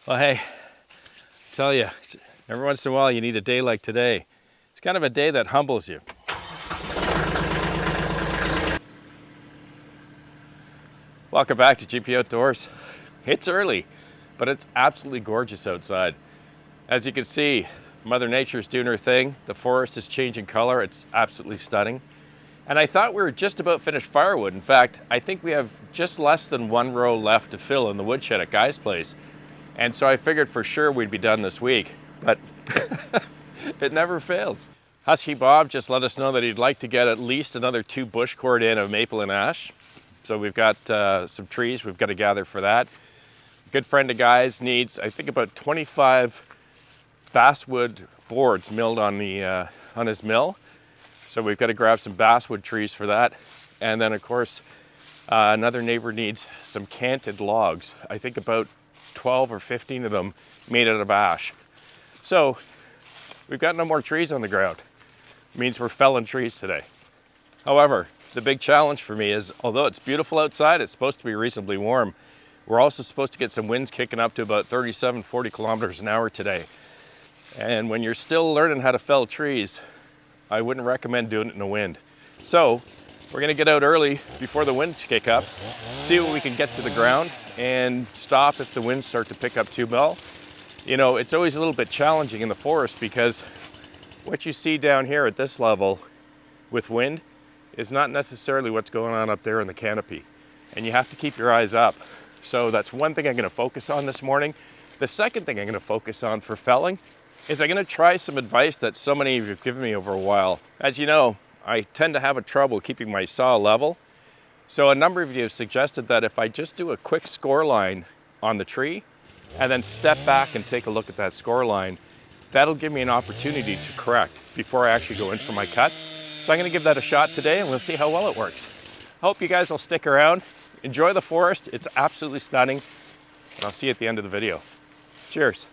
Well, hey, tell you, every once in a while you need a day like today. It's kind of a day that humbles you. Welcome back to GP Outdoors. It's early, but it's absolutely gorgeous outside. As you can see, Mother Nature's doing her thing. The forest is changing color. It's absolutely stunning. And I thought we were just about finished firewood. In fact, I think we have just less than one row left to fill in the woodshed at Guy's place. And so I figured for sure we'd be done this week, but it never fails. Husky Bob just let us know that he'd like to get at least another 2 bush cord in of maple and ash. So we've got some trees we've got to gather for that. A good friend of Guy's needs, I think, about 25 basswood boards milled on his mill. So we've got to grab some basswood trees for that. And then of course, another neighbor needs some canted logs. I think about 12 or 15 of them made out of ash. So we've got no more trees on the ground. It means we're felling trees today. However, the big challenge for me is, although it's beautiful outside, it's supposed to be reasonably warm. We're also supposed to get some winds kicking up to about 37, 40 kilometers an hour today. And when you're still learning how to fell trees, I wouldn't recommend doing it in the wind. So we're gonna get out early before the winds kick up, see what we can get to the ground, and stop if the winds start to pick up too well. You know, it's always a little bit challenging in the forest because what you see down here at this level with wind is not necessarily what's going on up there in the canopy. And you have to keep your eyes up. So that's one thing I'm gonna focus on this morning. The second thing I'm gonna focus on for felling is I'm gonna try some advice that so many of you have given me over a while. As you know, I tend to have a trouble keeping my saw level. So a number of you have suggested that if I just do a quick score line on the tree and then step back and take a look at that score line, that'll give me an opportunity to correct before I actually go in for my cuts. So I'm gonna give that a shot today and we'll see how well it works. I hope you guys will stick around. Enjoy the forest, it's absolutely stunning. And I'll see you at the end of the video. Cheers.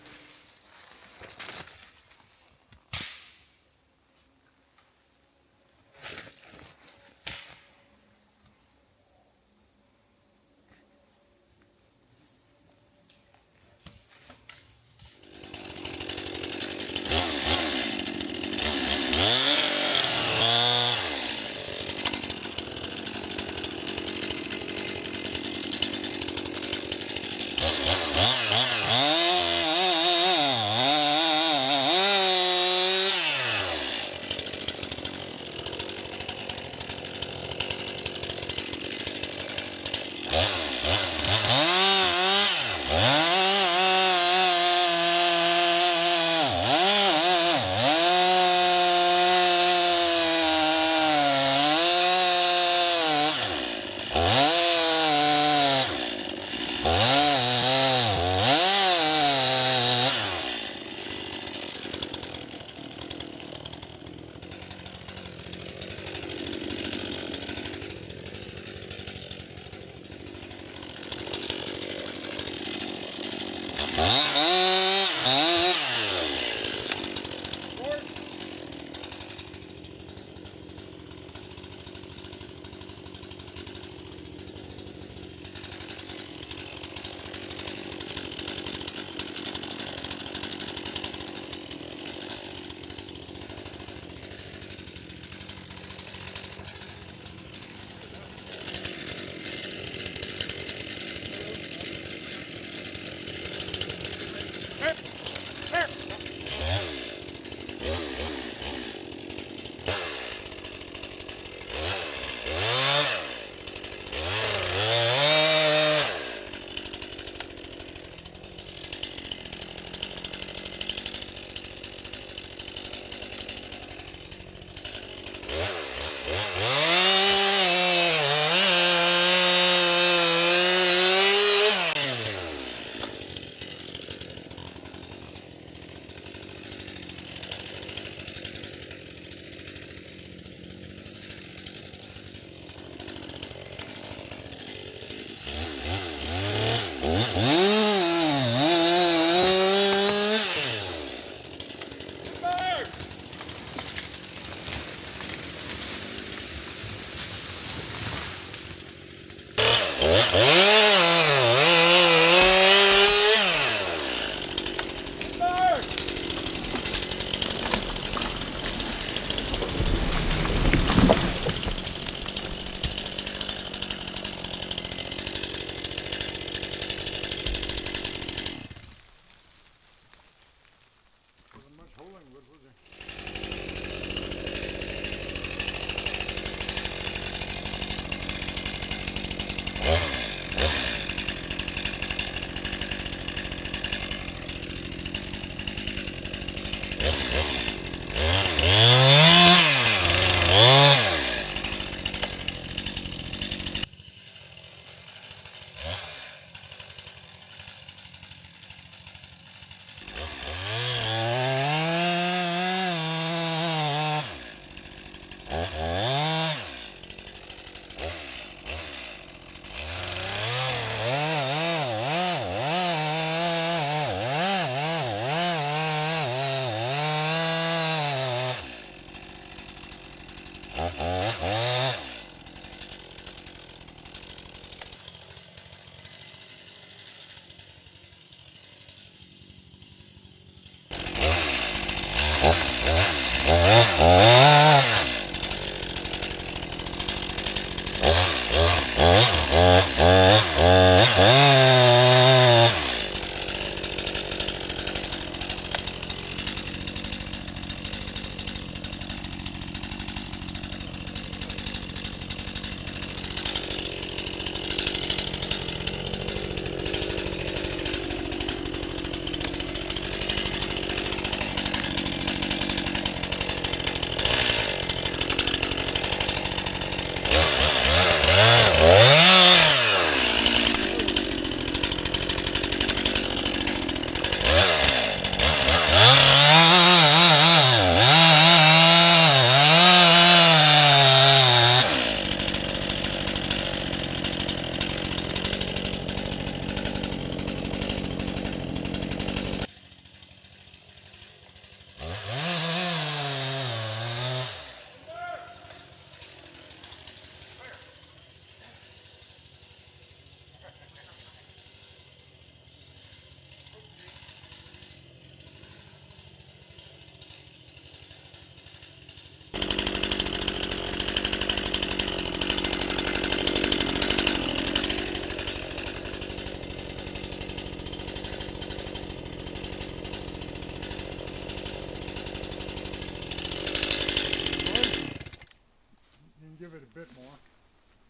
Give it a bit more.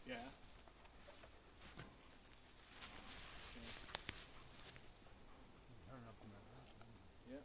Yeah. Turn up the middle. Yeah.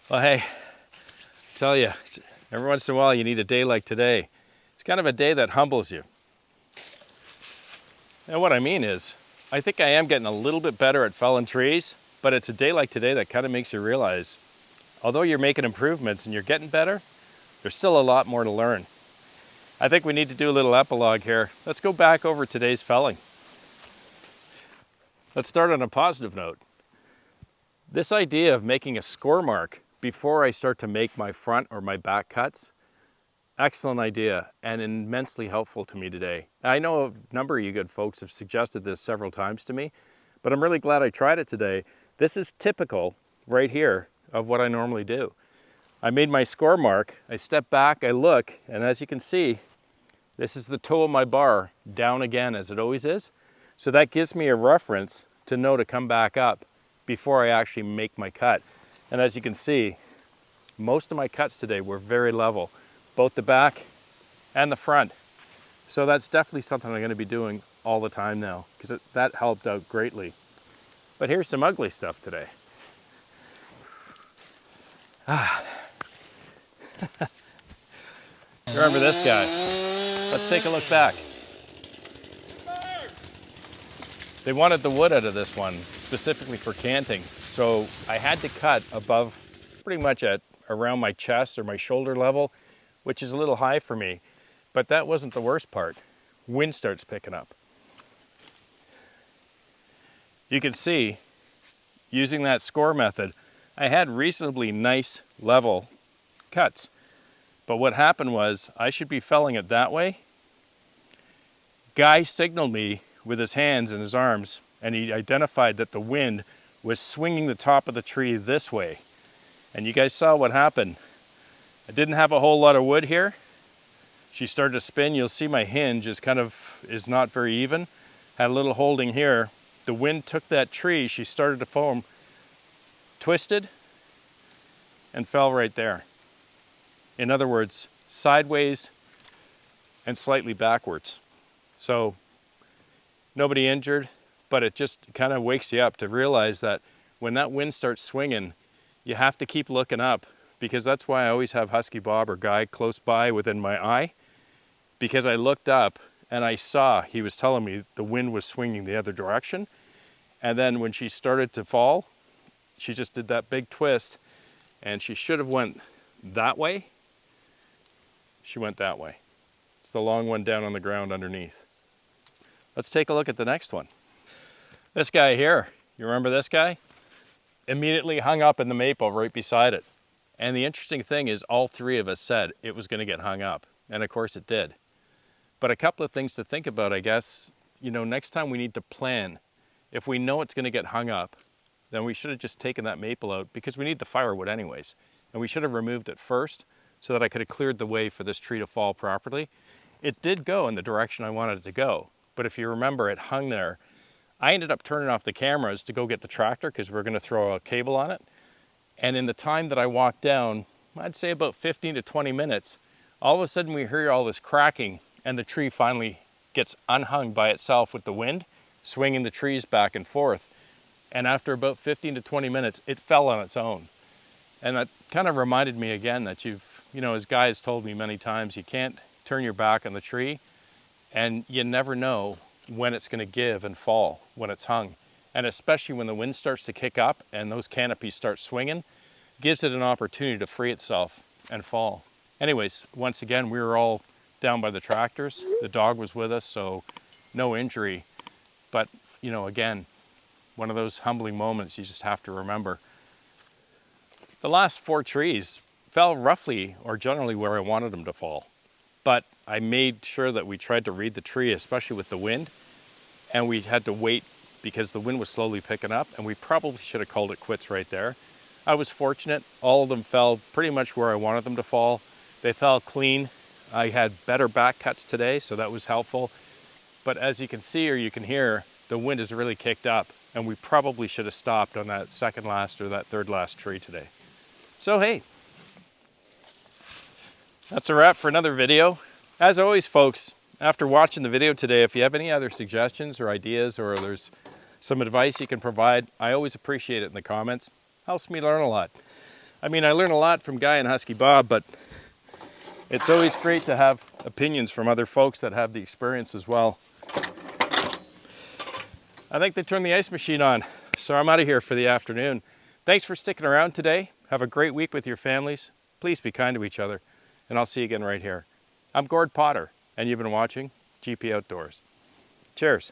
Well, hey, tell you, every once in a while you need a day like today. It's kind of a day that humbles you. And what I mean is, I think I am getting a little bit better at felling trees, but it's a day like today that kind of makes you realize, although you're making improvements and you're getting better, there's still a lot more to learn. I think we need to do a little epilogue here. Let's go back over today's felling. Let's start on a positive note. This idea of making a score mark before I start to make my front or my back cuts, excellent idea and immensely helpful to me today. I know a number of you good folks have suggested this several times to me, but I'm really glad I tried it today. This is typical right here of what I normally do. I made my score mark, I step back, I look, and as you can see, this is the toe of my bar down again as it always is. So that gives me a reference to know to come back up before I actually make my cut. And as you can see, most of my cuts today were very level, both the back and the front. So that's definitely something I'm going to be doing all the time now, because that helped out greatly. But here's some ugly stuff today. Remember this guy? Let's take a look back. They wanted the wood out of this one, specifically for canting. So I had to cut above, pretty much at around my chest or my shoulder level, which is a little high for me. But that wasn't the worst part. Wind starts picking up. You can see, using that score method, I had reasonably nice level cuts. But what happened was, I should be felling it that way. Guy signaled me with his hands and his arms, and he identified that the wind was swinging the top of the tree this way. And you guys saw what happened. I didn't have a whole lot of wood here. She started to spin. You'll see my hinge is not very even. Had a little holding here. The wind took that tree. She started to foam, twisted, and fell right there. In other words, sideways and slightly backwards. So nobody injured, but it just kind of wakes you up to realize that when that wind starts swinging, you have to keep looking up, because that's why I always have Husky Bob or Guy close by within my eye, because I looked up and I saw he was telling me the wind was swinging the other direction. And then when she started to fall, she just did that big twist, and she should have went that way. She went that way. It's the long one down on the ground underneath. Let's take a look at the next one. This guy here, you remember this guy? Immediately hung up in the maple right beside it. And the interesting thing is, all three of us said it was going to get hung up. And of course it did. But a couple of things to think about, I guess. You know, next time we need to plan. If we know it's going to get hung up, then we should have just taken that maple out, because we need the firewood anyways. And we should have removed it first, so that I could have cleared the way for this tree to fall properly. It did go in the direction I wanted it to go. But if you remember, it hung there. I ended up turning off the cameras to go get the tractor, because we're going to throw a cable on it. And in the time that I walked down, I'd say about 15 to 20 minutes, all of a sudden we hear all this cracking, and the tree finally gets unhung by itself with the wind, swinging the trees back and forth. And after about 15 to 20 minutes, it fell on its own. And that kind of reminded me again that as Guy has told me many times, you can't turn your back on the tree, and you never know when it's going to give and fall when it's hung. And especially when the wind starts to kick up and those canopies start swinging, gives it an opportunity to free itself and fall. Anyways, once again, we were all down by the tractors. The dog was with us, so no injury. But, again, one of those humbling moments you just have to remember. The last 4 trees fell roughly or generally where I wanted them to fall. But I made sure that we tried to read the tree, especially with the wind, and we had to wait because the wind was slowly picking up, and we probably should have called it quits right there. I was fortunate. All of them fell pretty much where I wanted them to fall. They fell clean. I had better back cuts today, so that was helpful. But as you can see or you can hear, the wind has really kicked up, and we probably should have stopped on that second last or that third last tree today. So hey, that's a wrap for another video. As always, folks, after watching the video today, if you have any other suggestions or ideas, or there's some advice you can provide, I always appreciate it in the comments. Helps me learn a lot. I mean, I learn a lot from Guy and Husky Bob, but it's always great to have opinions from other folks that have the experience as well. I think they turned the ice machine on, so I'm out of here for the afternoon. Thanks for sticking around today. Have a great week with your families. Please be kind to each other, and I'll see you again right here. I'm Gord Potter, and you've been watching GP Outdoors. Cheers.